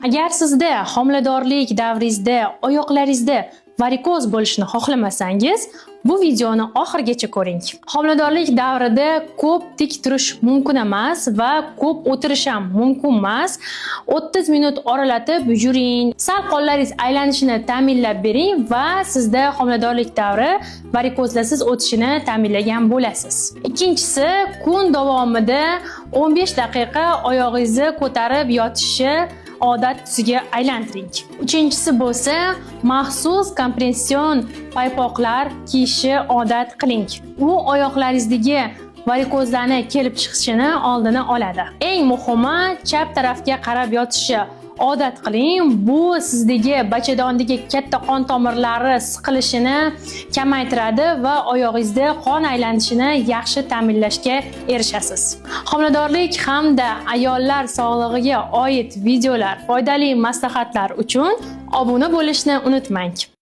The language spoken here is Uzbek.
Agar sizda homiladorlik davringizda oyoqlaringizda varikoz bo'lishini xohlamasangiz, bu videoni oxirigacha ko'ring. Homiladorlik davrida ko'p tik turish mumkin emas va ko'p o'tirish ham mumkin emas. 30 minut oralatib yuring. Sal qonlaringiz aylanishini ta'minlab bering va sizda homiladorlik davri varikozlarsiz o'tishini ta'minlagan bo'lasiz. Ikkinchisi, kun davomida 15 daqiqa oyog'ingizni ko'tarib yotishni odat tusiga aylantiring. Uchinchisi bo'lsa, maxsus kompression paypoqlar kiyishni odat qiling. U oyoqlaringizdagi varikozlarni kelib chiqishini oldini oladi. Eng muhimi, chap tarafga qarab yotishni odat qiling. Bu sizdagi bachadondagi katta qon tomirlari siqilishini kamaytiradi va oyog'ingizda qon aylanishini yaxshi ta'minlashga erishasiz. Homiladorlik hamda ayollar sog'lig'iga oid videolar, foydali maslahatlar uchun obuna bo'lishni unutmang.